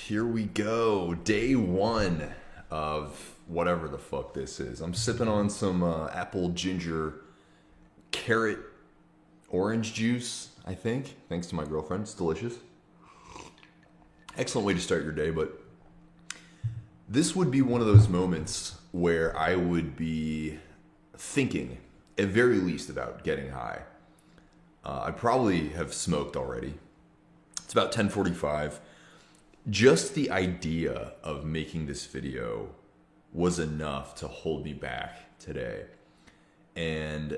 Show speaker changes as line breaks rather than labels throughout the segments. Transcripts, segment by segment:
Here we go. Day one of whatever the fuck this is. I'm sipping on some apple ginger carrot orange juice, I think. Thanks to my girlfriend. It's delicious. Excellent way to start your day, but this would be one of those moments where I would be thinking, at very least, about getting high. I probably have smoked already. It's about 10:45. Just the idea of making this video was enough to hold me back today. And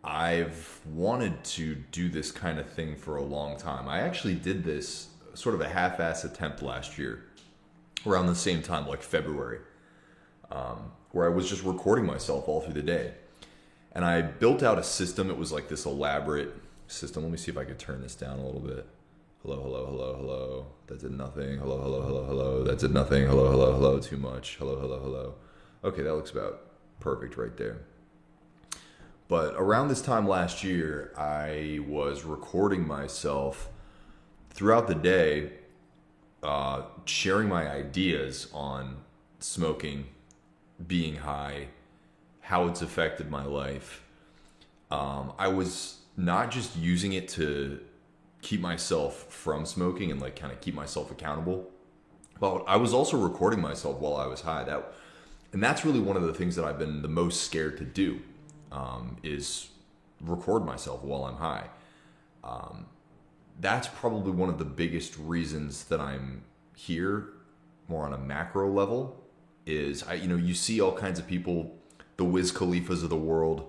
I've wanted to do this kind of thing for a long time. I actually did this sort of a half-ass attempt last year, around the same time, like February, where I was just recording myself all through the day. And I built out a system. It was like this elaborate system. Let me see if I could turn this down a little bit. Hello, hello, hello, hello. That did nothing. Hello, hello, hello, hello. That did nothing. Hello, hello, hello. Too much. Hello, hello, hello. Okay, that looks about perfect right there. But around this time last year, I was recording myself throughout the day, sharing my ideas on smoking, being high, how it's affected my life. I was not just using it to keep myself from smoking and like kind of keep myself accountable, but I was also recording myself while I was high. And that's really one of the things that I've been the most scared to do, is record myself while I'm high. That's probably one of the biggest reasons that I'm here, more on a macro level, is you see all kinds of people, the Wiz Khalifas of the world,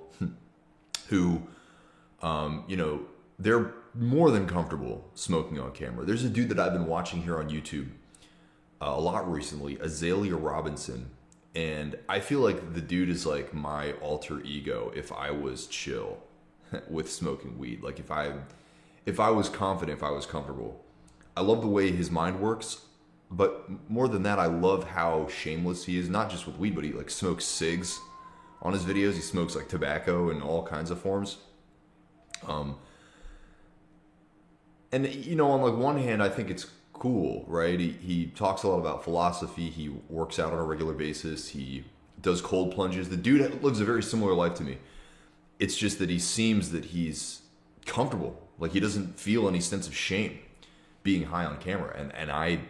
who, they're more than comfortable smoking on camera. There's a dude that I've been watching here on YouTube a lot recently, Azalea Robinson, and I feel like the dude is like my alter ego if I was chill with smoking weed. Like if I was confident, if I was comfortable. I love the way his mind works, but more than that, I love how shameless he is, not just with weed, but he like smokes cigs on his videos. He smokes like tobacco in all kinds of forms. And, on like one hand, I think it's cool, right? He talks a lot about philosophy. He works out on a regular basis. He does cold plunges. The dude lives a very similar life to me. It's just that he seems that he's comfortable. Like he doesn't feel any sense of shame being high on camera. And I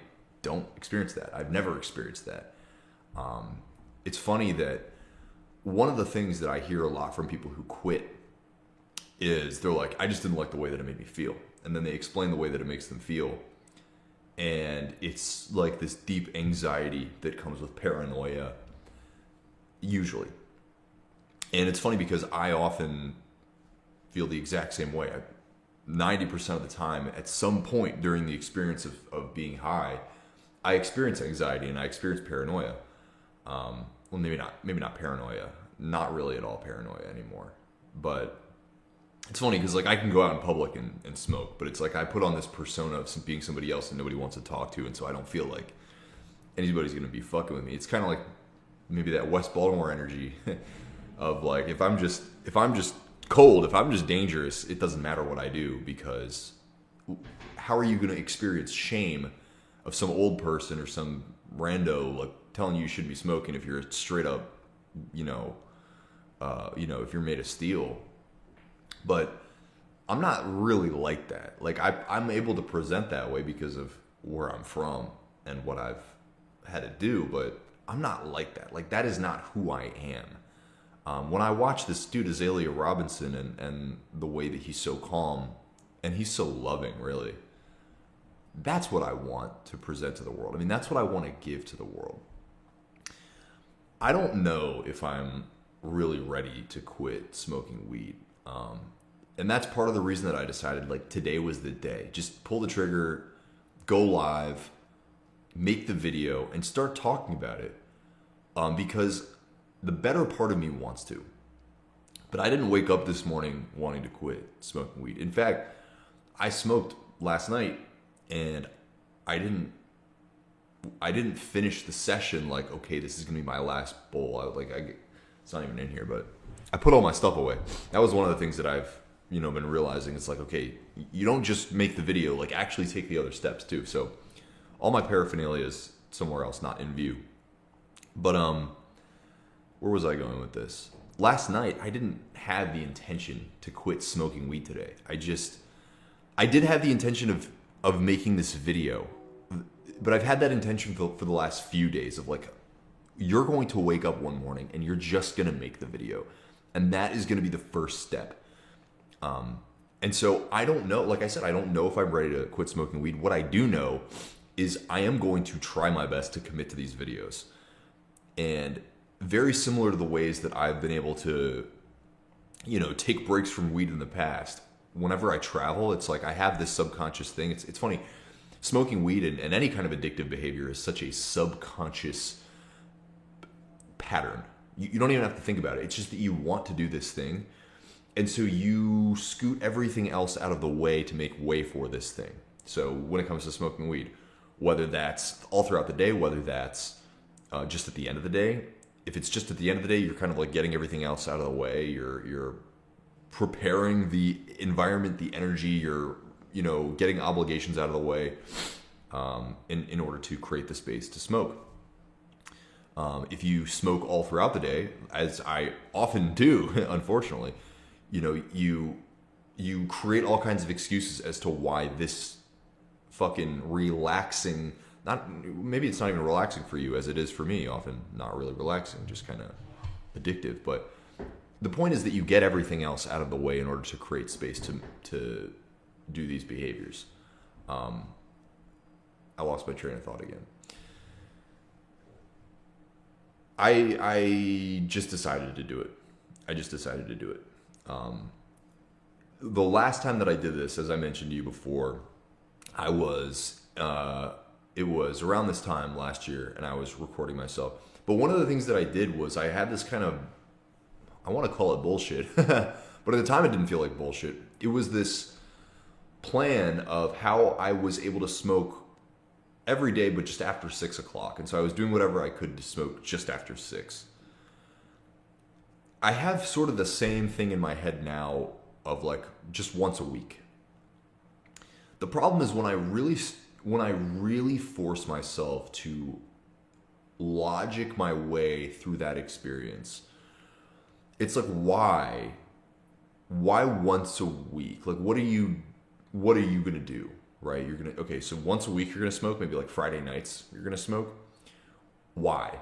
don't experience that. I've never experienced that. It's funny that one of the things that I hear a lot from people who quit is they're like, I just didn't like the way that it made me feel. And then they explain the way that it makes them feel. And it's like this deep anxiety that comes with paranoia, usually. And it's funny because I often feel the exact same way. 90% of the time, at some point during the experience of being high, I experience anxiety and I experience paranoia. Well, maybe not paranoia. Not really at all paranoia anymore. But it's funny because like I can go out in public and smoke, but it's like I put on this persona of being somebody else and nobody wants to talk to, and so I don't feel like anybody's gonna be fucking with me. It's kind of like maybe that West Baltimore energy of like if I'm just cold, if I'm just dangerous, it doesn't matter what I do, because how are you gonna experience shame of some old person or some rando like telling you shouldn't be smoking if you're straight up, if you're made of steel. But I'm not really like that. Like I'm able to present that way because of where I'm from and what I've had to do, but I'm not like that. Like that is not who I am. When I watch this dude, Azalea Robinson, and the way that he's so calm and he's so loving, really, that's what I want to present to the world. I mean, that's what I want to give to the world. I don't know if I'm really ready to quit smoking weed. And that's part of the reason that I decided like today was the day. Just pull the trigger, go live, make the video, and start talking about it. Because the better part of me wants to. But I didn't wake up this morning wanting to quit smoking weed. In fact, I smoked last night and I didn't finish the session like, okay, this is gonna be my last bowl. It's not even in here, but I put all my stuff away. That was one of the things that I've been realizing. It's like, okay, you don't just make the video, like actually take the other steps too. So All my paraphernalia is somewhere else, not in view. But where was I going with this? Last night, I didn't have the intention to quit smoking weed today. I did have the intention of making this video, but I've had that intention for the last few days of like, you're going to wake up one morning and you're just going to make the video. And that is going to be the first step. And so I don't know, like I said, I don't know if I'm ready to quit smoking weed. What I do know is I am going to try my best to commit to these videos. And very similar to the ways that I've been able to, take breaks from weed in the past. Whenever I travel, it's like I have this subconscious thing. It's funny. Smoking weed and any kind of addictive behavior is such a subconscious pattern. You don't even have to think about it. It's just that you want to do this thing. And so you scoot everything else out of the way to make way for this thing. So when it comes to smoking weed, whether that's all throughout the day, whether that's just at the end of the day, if it's just at the end of the day, you're kind of like getting everything else out of the way. You're preparing the environment, the energy, you're, getting obligations out of the way in order to create the space to smoke. If you smoke all throughout the day, as I often do, unfortunately, you create all kinds of excuses as to why this fucking relaxing, maybe it's not even relaxing for you as it is for me, often not really relaxing, just kind of addictive. But the point is that you get everything else out of the way in order to create space to do these behaviors. I lost my train of thought again. I just decided to do it. The last time that I did this, as I mentioned to you before, it was around this time last year, and I was recording myself. But one of the things that I did was I had this kind of, I want to call it bullshit, but at the time it didn't feel like bullshit. It was this plan of how I was able to smoke every day, but just after 6 o'clock. And so I was doing whatever I could to smoke just after 6. I have sort of the same thing in my head now of like just once a week. The problem is when I really force myself to logic my way through that experience, it's like, why once a week? Like, what are you going to do? Right? Okay, so once a week you're going to smoke, maybe like Friday nights you're going to smoke. Why?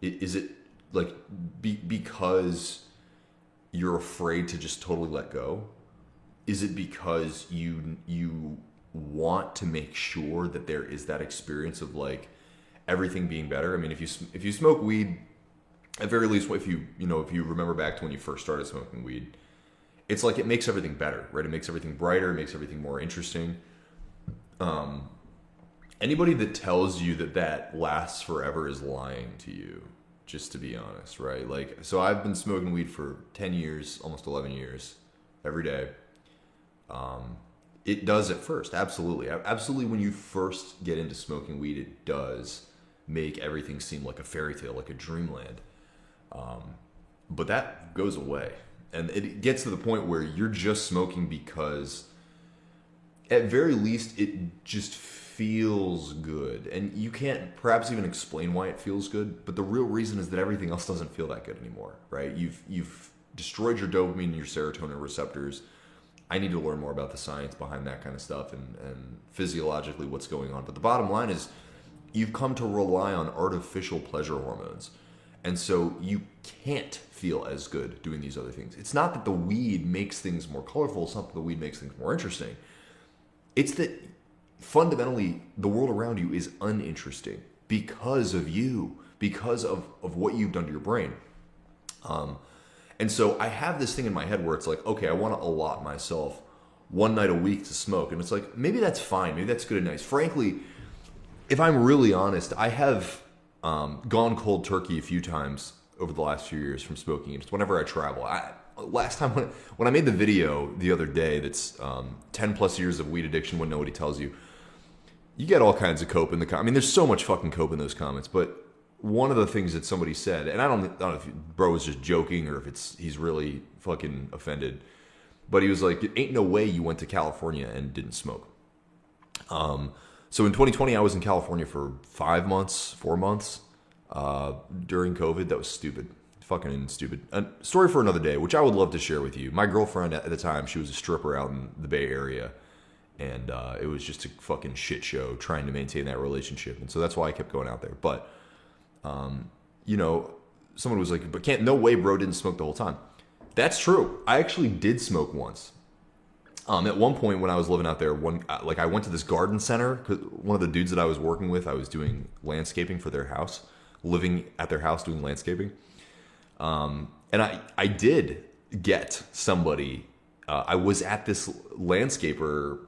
Is it like because you're afraid to just totally let go? Is it because you want to make sure that there is that experience of like everything being better? I mean, if you smoke weed, at very least, if you remember back to when you first started smoking weed, it's like it makes everything better, right? It makes everything brighter, it makes everything more interesting. Anybody that tells you that lasts forever is lying to you, just to be honest, right? Like, so I've been smoking weed for 10 years, almost 11 years, every day. It does at first, absolutely. Absolutely, when you first get into smoking weed, it does make everything seem like a fairy tale, like a dreamland. But that goes away. And it gets to the point where you're just smoking because, at very least, it just feels good. And you can't perhaps even explain why it feels good, but the real reason is that everything else doesn't feel that good anymore, right? You've destroyed your dopamine and your serotonin receptors. I need to learn more about the science behind that kind of stuff and physiologically what's going on. But the bottom line is you've come to rely on artificial pleasure hormones. And so you can't feel as good doing these other things. It's not that the weed makes things more colorful. It's not that the weed makes things more interesting. It's that fundamentally the world around you is uninteresting because of you, because of what you've done to your brain. And so I have this thing in my head where it's like, okay, I want to allot myself one night a week to smoke. And it's like, maybe that's fine. Maybe that's good and nice. Frankly, if I'm really honest, I have gone cold turkey a few times over the last few years from smoking. It's whenever I travel. Last time when I made the video the other day, that's 10 plus years of weed addiction when nobody tells you, you get all kinds of cope in the comments. I mean, there's so much fucking cope in those comments, but one of the things that somebody said, and I don't know if bro was just joking or if he's really fucking offended, but he was like, "It ain't no way you went to California and didn't smoke." So So in 2020, I was in California for 5 months, 4 months during COVID. That was stupid. Fucking stupid. A story for another day, which I would love to share with you. My girlfriend at the time, she was a stripper out in the Bay Area. And it was just a fucking shit show trying to maintain that relationship. And so that's why I kept going out there. But, you know, someone was like, but no way bro didn't smoke the whole time. That's true. I actually did smoke once. At one point when I was living out there, I went to this garden center. 'Cause one of the dudes that I was working with, I was doing landscaping for their house, living at their house doing landscaping. And I did get somebody. I was at this landscaper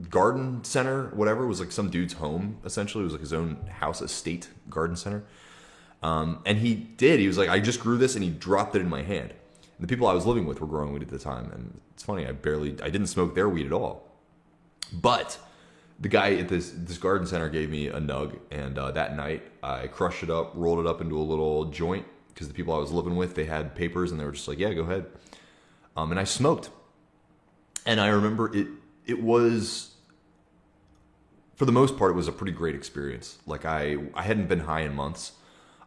garden center, whatever. It was like some dude's home, essentially. It was like his own house, estate garden center. And he was like, I just grew this, and he dropped it in my hand. And the people I was living with were growing weed at the time. And it's funny, I didn't smoke their weed at all. But the guy at this garden center gave me a nug. And that night I crushed it up, rolled it up into a little joint, because the people I was living with, they had papers, and they were just like, yeah, go ahead. And I smoked. And I remember it was, for the most part, it was a pretty great experience. Like I hadn't been high in months.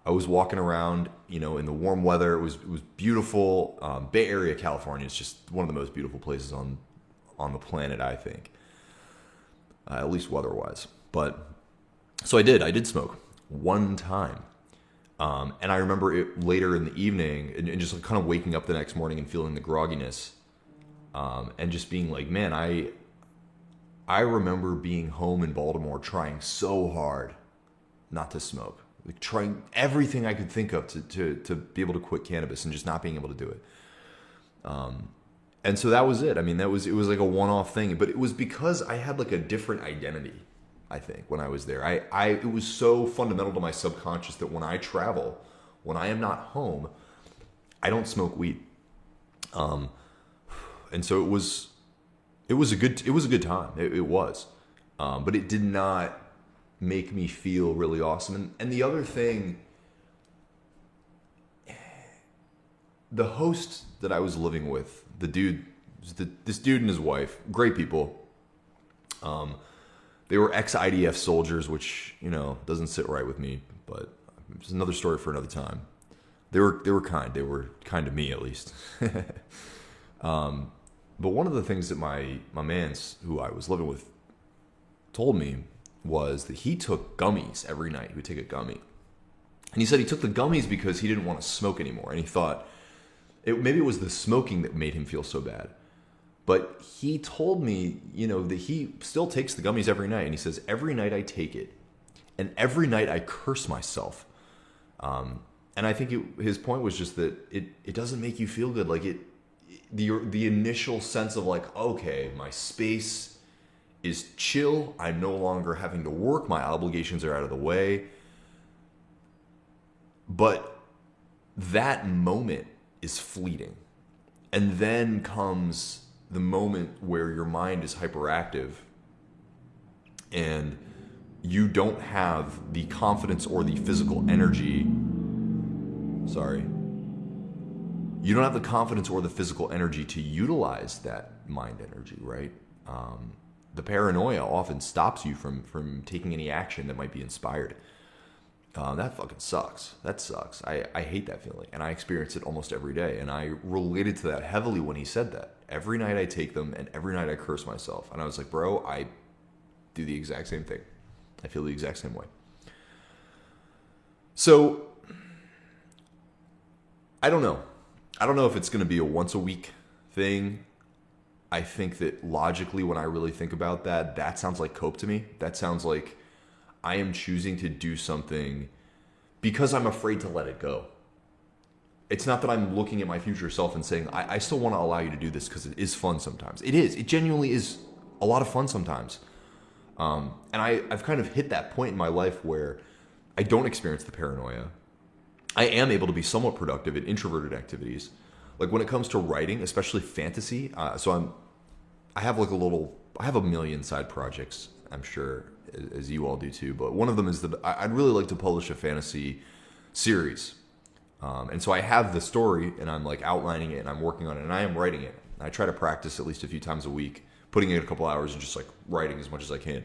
I was walking around, you know, in the warm weather. It was beautiful. Bay Area, California is just one of the most beautiful places on the planet, I think. At least weather-wise. But so I did smoke one time. And I remember it later in the evening and just like kind of waking up the next morning and feeling the grogginess. And just being like, man, I remember being home in Baltimore trying so hard not to smoke. Like trying everything I could think of to be able to quit cannabis and just not being able to do it. And so that was it. I mean, it was like a one-off thing, but it was because I had like a different identity, I think, when I was there. It was so fundamental to my subconscious that when I travel, when I am not home, I don't smoke weed. And so it was a good time. It was. But it did not make me feel really awesome. And the other thing, the host that I was living with, this dude and his wife, great people. They were ex-IDF soldiers, which, you know, doesn't sit right with me, but it's another story for another time. They were kind. They were kind to me, at least. But one of the things that my mans, who I was living with, told me was that he took gummies every night. He would take a gummy. And he said he took the gummies because he didn't want to smoke anymore. And he thought maybe it was the smoking that made him feel so bad. But he told me, you know, that he still takes the gummies every night. And he says, every night I take it. And every night I curse myself. And I think his point was just that it doesn't make you feel good. Like the initial sense of like, okay, my space is chill. I'm no longer having to work. My obligations are out of the way. But that moment is fleeting. And then comes the moment where your mind is hyperactive and you don't have the confidence or the physical energy. You don't have the confidence or the physical energy to utilize that mind energy, right? The paranoia often stops you from taking any action that might be inspired. That fucking sucks. That sucks. I hate that feeling, and I experience it almost every day. And I related to that heavily when he said that. Every night I take them, and every night I curse myself. And I was like, bro, I do the exact same thing. I feel the exact same way. So, I don't know. I don't know if it's going to be a once a week thing. I think that logically, when I really think about that, that sounds like cope to me. That sounds like I am choosing to do something because I'm afraid to let it go. It's not that I'm looking at my future self and saying, I still want to allow you to do this because it is fun sometimes. It is. It genuinely is a lot of fun sometimes. And I've kind of hit that point in my life where I don't experience the paranoia. I am able to be somewhat productive in introverted activities. Like when it comes to writing, especially fantasy. I have a million side projects, I'm sure, as you all do too. But one of them is that I'd really like to publish a fantasy series. And so I have the story and I'm like outlining it and I'm working on it and I am writing it. I try to practice at least a few times a week, putting in a couple hours and just like writing as much as I can.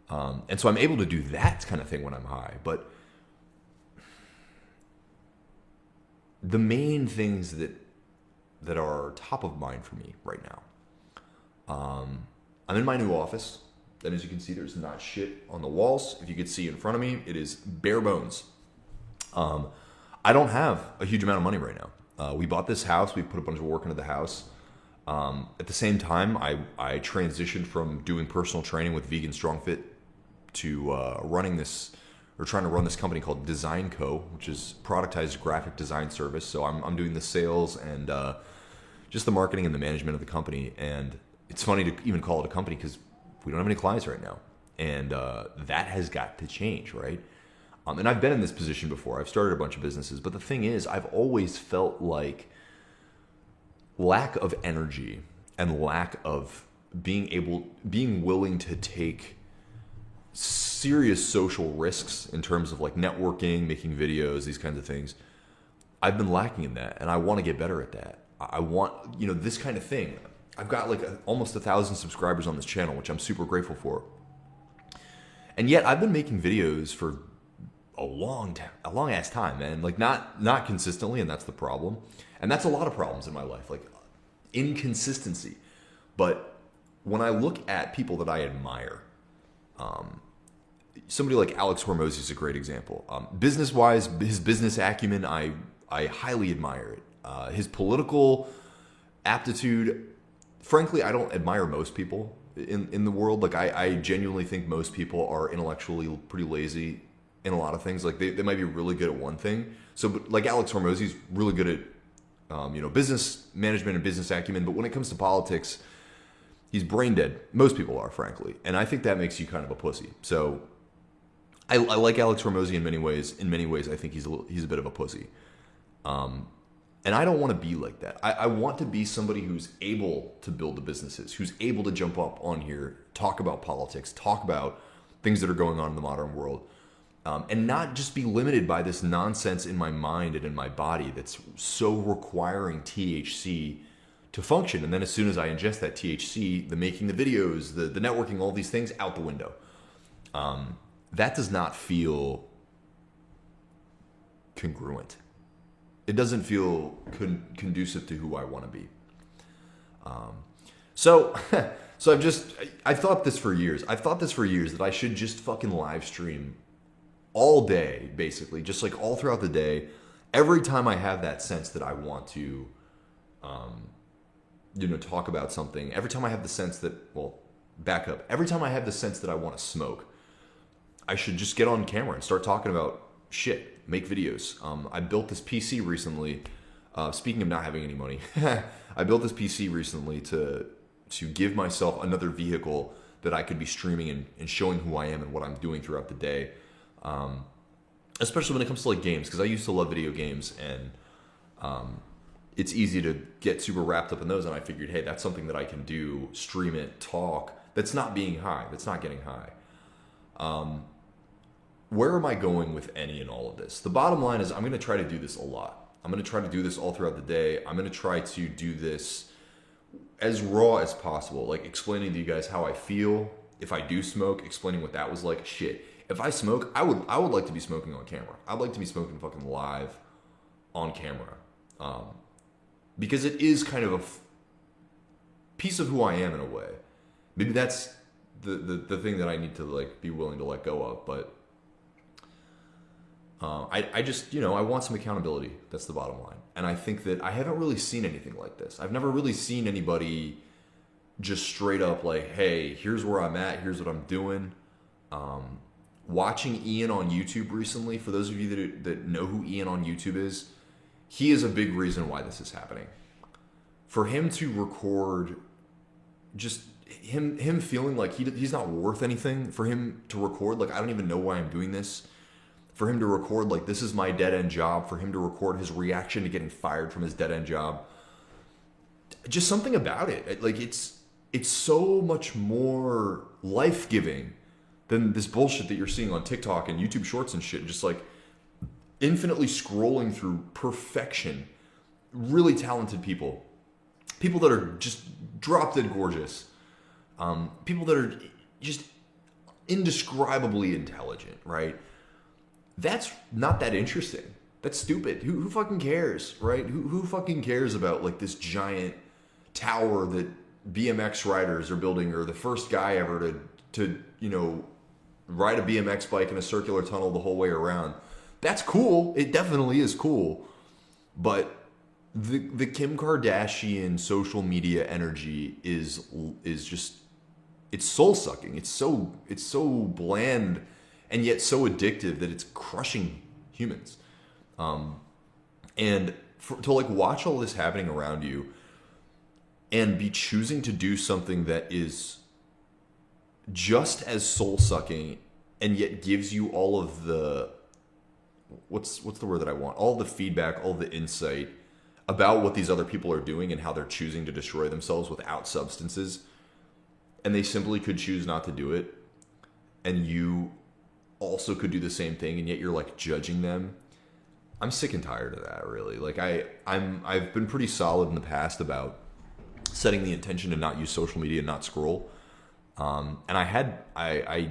And so I'm able to do that kind of thing when I'm high. But the main things that are top of mind for me right now, I'm in my new office. And as you can see, there's not shit on the walls. If you could see in front of me, it is bare bones. I don't have a huge amount of money right now. We bought this house. We put a bunch of work into the house. At the same time, I transitioned from doing personal training with Vegan Strong Fit to trying to run this company called Design Co., which is productized graphic design service. So I'm doing the sales and just the marketing and the management of the company. And it's funny to even call it a company because we don't have any clients right now. And that has got to change, right? And I've been in this position before. I've started a bunch of businesses. But the thing is, I've always felt like lack of energy and lack of being willing to take serious social risks in terms of like networking, making videos, these kinds of things. I've been lacking in that, and I want to get better at that. I want, this kind of thing. I've got like almost 1,000 subscribers on this channel, which I'm super grateful for. And yet I've been making videos for a long ass time, man. Like not consistently, and that's the problem. And that's a lot of problems in my life, like inconsistency. But when I look at people that I admire, somebody like Alex Hormozi is a great example. Business-wise, his business acumen, I highly admire it. His political aptitude, frankly, I don't admire most people in the world. Like I genuinely think most people are intellectually pretty lazy in a lot of things. Like they might be really good at one thing. So, but like Alex Hormozi's really good at business management and business acumen. But when it comes to politics, he's brain dead. Most people are, frankly. And I think that makes you kind of a pussy. So I like Alex Hormozi in many ways. In many ways, I think he's a bit of a pussy. And I don't want to be like that. I want to be somebody who's able to build the businesses, who's able to jump up on here, talk about politics, talk about things that are going on in the modern world, and not just be limited by this nonsense in my mind and in my body that's so requiring THC to function. And then as soon as I ingest that THC, the making the videos, the networking, all these things out the window. That does not feel congruent. It doesn't feel conducive to who I want to be. So I've thought this for years. I've thought this for years that I should just fucking live stream all day, basically, just like all throughout the day. Every time I have that sense that I want to, talk about something. Every time I have the sense that, back up. Every time I have the sense that I want to smoke, I should just get on camera and start talking about shit, make videos. I built this PC recently. Speaking of not having any money, I built this PC recently to give myself another vehicle that I could be streaming and showing who I am and what I'm doing throughout the day. Especially when it comes to like games, because I used to love video games, and it's easy to get super wrapped up in those. And I figured, hey, that's something that I can do, stream it, talk. That's not being high. That's not getting high. Where am I going with any and all of this? The bottom line is I'm going to try to do this a lot. I'm going to try to do this all throughout the day. I'm going to try to do this as raw as possible, like explaining to you guys how I feel if I do smoke, explaining what that was like. Shit, if I smoke, I would like to be smoking on camera. I'd like to be smoking fucking live on camera, because it is kind of a piece of who I am in a way. Maybe that's the thing that I need to like be willing to let go of, but I just, I want some accountability. That's the bottom line. And I think that I haven't really seen anything like this. I've never really seen anybody just straight up like, hey, here's where I'm at. Here's what I'm doing. Watching Ian on YouTube recently, for those of you that know who Ian on YouTube is, he is a big reason why this is happening. For him to record just him feeling like he's not worth anything, for him to record like, I don't even know why I'm doing this. For him to record like, this is my dead-end job. For him to record his reaction to getting fired from his dead-end job. Just something about it. Like, it's so much more life-giving than this bullshit that you're seeing on TikTok and YouTube Shorts and shit. Just like infinitely scrolling through perfection. Really talented people. People that are just drop-dead gorgeous. People that are just indescribably intelligent, right? That's not that interesting. That's stupid. Who fucking cares, right? Who fucking cares about like this giant tower that BMX riders are building, or the first guy ever to ride a BMX bike in a circular tunnel the whole way around? That's cool. It definitely is cool. But the Kim Kardashian social media energy is just, it's soul sucking. It's so bland and yet so addictive that it's crushing humans. And to like watch all this happening around you and be choosing to do something that is just as soul sucking and yet gives you all of the, what's the word that I want? All the feedback, all the insight about what these other people are doing and how they're choosing to destroy themselves without substances. And they simply could choose not to do it. And you also could do the same thing, and yet you're like judging them. I'm sick and tired of that, really. Like I've been pretty solid in the past about setting the intention to not use social media and not scroll. And I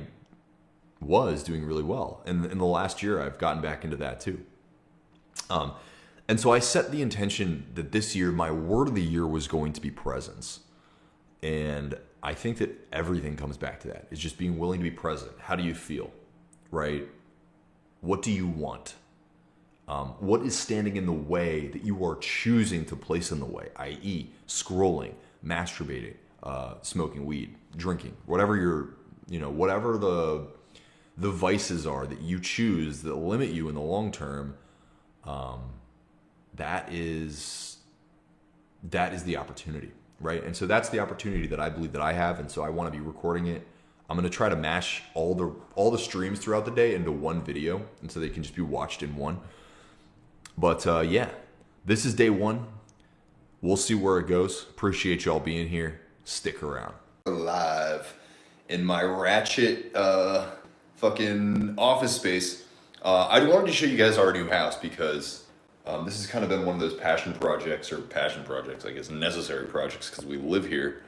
was doing really well. And in the last year, I've gotten back into that too. And so I set the intention that this year, my word of the year was going to be presence. And I think that everything comes back to that. It's just being willing to be present. How do you feel, right? What do you want? What is standing in the way that you are choosing to place in the way, i.e. scrolling, masturbating, smoking weed, drinking, whatever whatever the vices are that you choose that limit you in the long term. That is the opportunity, right? And so that's the opportunity that I believe that I have, and so I want to be recording it. I'm going to try to mash all the streams throughout the day into one video, and so they can just be watched in one. But yeah, this is day one. We'll see where it goes. Appreciate y'all being here. Stick around. Live in my ratchet fucking office space. I wanted to show you guys our new house because this has kind of been one of those passion projects, I guess, necessary projects because we live here,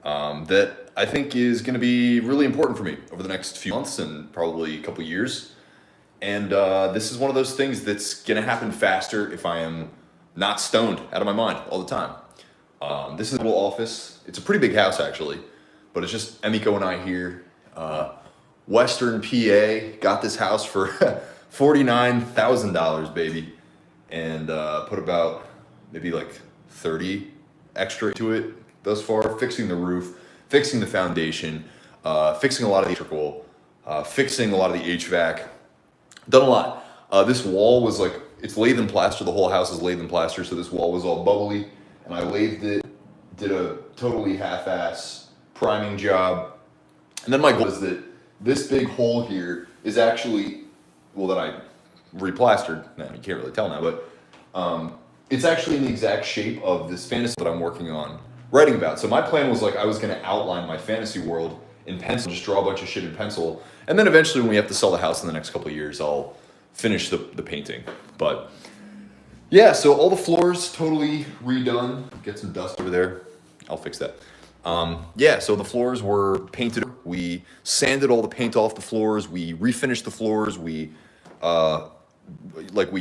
that I think is going to be really important for me over the next few months and probably a couple years. And this is one of those things that's going to happen faster if I am not stoned out of my mind all the time. This is a little office. It's a pretty big house, actually, but it's just Emiko and I here. Western PA, got this house for $49,000, baby. And put about maybe like 30 extra to it thus far, fixing the roof, fixing the foundation, fixing a lot of the electrical, fixing a lot of the HVAC. Done a lot. This wall was like, it's lath and plaster. The whole house is lath and plaster, so this wall was all bubbly. And I lathed it, did a totally half-ass priming job. And then my goal is that this big hole here is actually, well, that I replastered. Now, you can't really tell now, but it's actually in the exact shape of this fantasy that I'm working on writing about. So my plan was like, I was going to outline my fantasy world in pencil, just draw a bunch of shit in pencil. And then eventually when we have to sell the house in the next couple of years, I'll finish the painting. But yeah, so all the floors totally redone. Get some dust over there. I'll fix that. Yeah, so the floors were painted. We sanded all the paint off the floors. We refinished the floors. We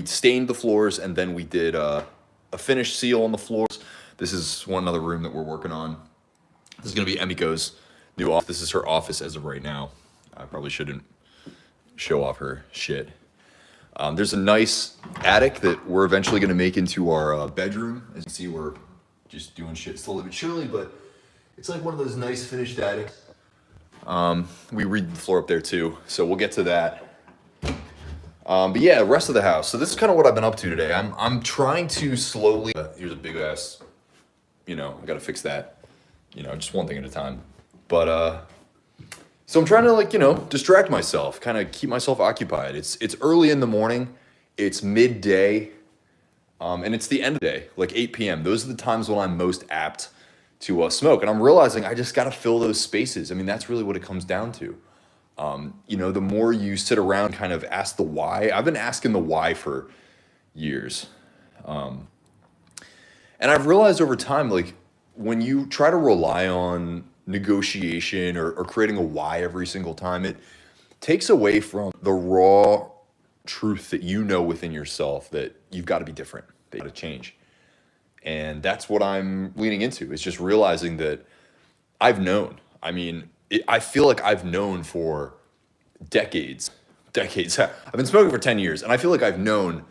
stained the floors, and then we did a finish seal on the floors. This is one other room that we're working on. This is going to be Emiko's new office. This is her office as of right now. I probably shouldn't show off her shit. There's a nice attic that we're eventually going to make into our bedroom. As you can see, we're just doing shit slowly but surely, but it's like one of those nice finished attics. We redid the floor up there too, so we'll get to that. But yeah, the rest of the house. So this is kind of what I've been up to today. I'm trying to slowly. Here's a big ass. I got to fix that. Just one thing at a time. But so I'm trying to distract myself, kind of keep myself occupied. It's early in the morning. It's midday, and it's the end of the day, like 8 p.m. Those are the times when I'm most apt to smoke, and I'm realizing I just got to fill those spaces. I mean, that's really what it comes down to. The more you sit around and kind of ask the why. I've been asking the why for years. And I've realized over time, like when you try to rely on negotiation or creating a why every single time. It takes away from the raw truth that you know within yourself that you've got to be different, that you got to change. And that's what I'm leaning into, is just realizing that I've known. I mean, I feel like I've known for decades. I've been smoking for 10 years, and I feel like I've known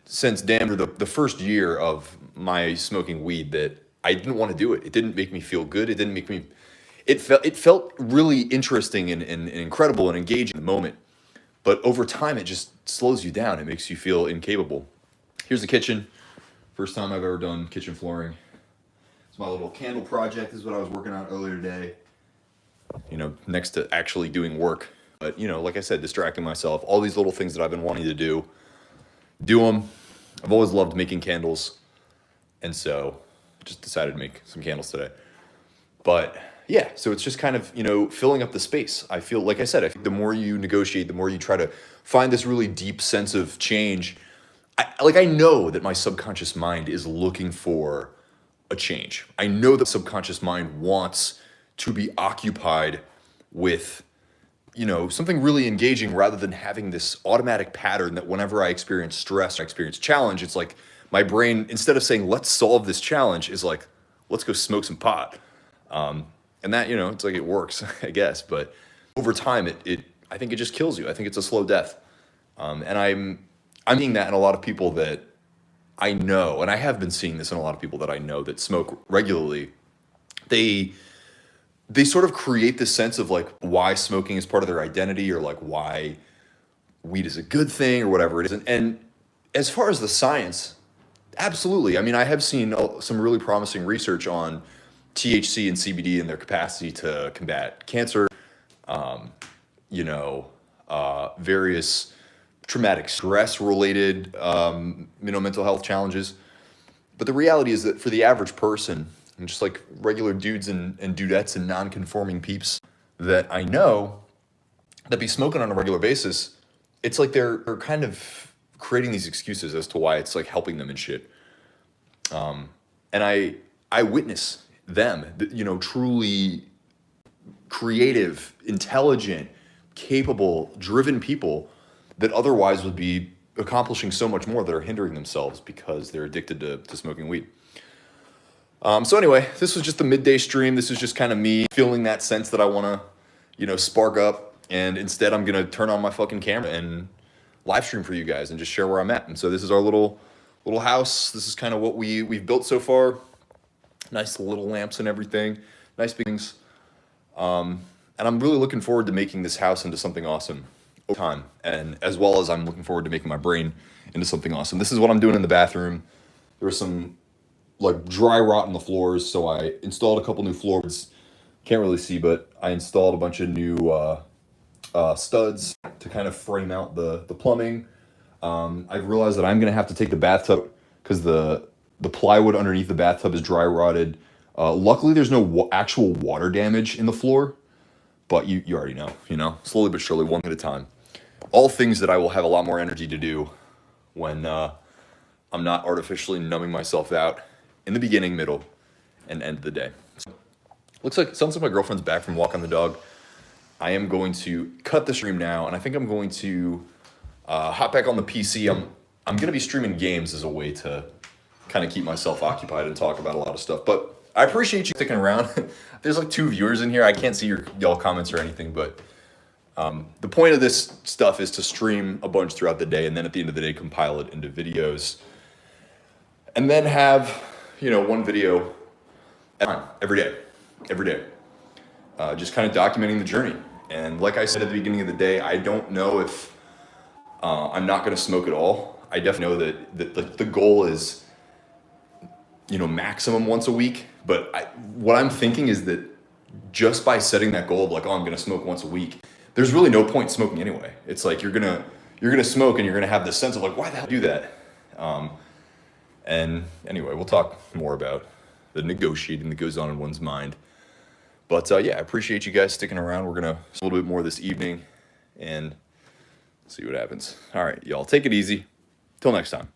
since damn near the first year of my smoking weed that I didn't want to do it. It didn't make me feel good. It didn't make me. It felt really interesting and incredible and engaging in the moment. But over time, it just slows you down. It makes you feel incapable. Here's the kitchen. First time I've ever done kitchen flooring. It's my little candle project. This is what I was working on earlier today. Next to actually doing work. But, like I said, distracting myself. All these little things that I've been wanting to do them. I've always loved making candles. And so just decided to make some candles today. But yeah, so it's just kind of, filling up the space. I feel, like I said, I think the more you negotiate, the more you try to find this really deep sense of change. I know that my subconscious mind is looking for a change. I know the subconscious mind wants to be occupied with, something really engaging, rather than having this automatic pattern that whenever I experience stress or I experience challenge, it's like my brain, instead of saying, let's solve this challenge, is like, let's go smoke some pot. And that, it's like it works, I guess. But over time, I think it just kills you. I think it's a slow death. And I'm seeing that in a lot of people that I know, and I have been seeing this in a lot of people that I know that smoke regularly. They sort of create this sense of like why smoking is part of their identity, or like why weed is a good thing, or whatever it is. And as far as the science, absolutely. I mean, I have seen some really promising research on THC and CBD and their capacity to combat cancer, various traumatic stress-related, mental health challenges. But the reality is that for the average person, and just like regular dudes and dudettes and non-conforming peeps that I know that be smoking on a regular basis, it's like they're kind of creating these excuses as to why it's like helping them and shit. And I witness them, truly creative, intelligent, capable, driven people that otherwise would be accomplishing so much more, that are hindering themselves because they're addicted to smoking weed. So anyway, this was just the midday stream. This is just kind of me feeling that sense that I want to, spark up. And instead, I'm going to turn on my fucking camera and live stream for you guys and just share where I'm at. And so this is our little house. This is kind of what we've built so far. Nice little lamps and everything. Nice things. And I'm really looking forward to making this house into something awesome over time. And as well as I'm looking forward to making my brain into something awesome. This is what I'm doing in the bathroom. There was some like dry rot on the floors, so I installed a couple new floorboards. Can't really see, but I installed a bunch of new studs to kind of frame out the plumbing. I've realized that I'm gonna have to take the bathtub, because the plywood underneath the bathtub is dry rotted. Luckily, there's no actual water damage in the floor, but you already know, slowly but surely, one at a time. All things that I will have a lot more energy to do when I'm not artificially numbing myself out in the beginning, middle, and end of the day. So, sounds like my girlfriend's back from walking the dog. I am going to cut the stream now, and I think I'm going to hop back on the PC. I'm going to be streaming games as a way to kind of keep myself occupied and talk about a lot of stuff. But I appreciate you sticking around. There's like 2 viewers in here. I can't see y'all comments or anything, but the point of this stuff is to stream a bunch throughout the day, and then at the end of the day, compile it into videos, and then have, one video at a time, every day. Just kind of documenting the journey. And like I said at the beginning of the day, I don't know if I'm not going to smoke at all. I definitely know that the goal is, maximum once a week. But what I'm thinking is that just by setting that goal of like, I'm going to smoke once a week, there's really no point smoking anyway. It's like you're gonna smoke, and you're gonna have this sense of like, why the hell do that? And anyway, we'll talk more about the negotiating that goes on in one's mind. But yeah, I appreciate you guys sticking around. We're gonna a little bit more this evening and see what happens. All right, y'all, take it easy. Till next time.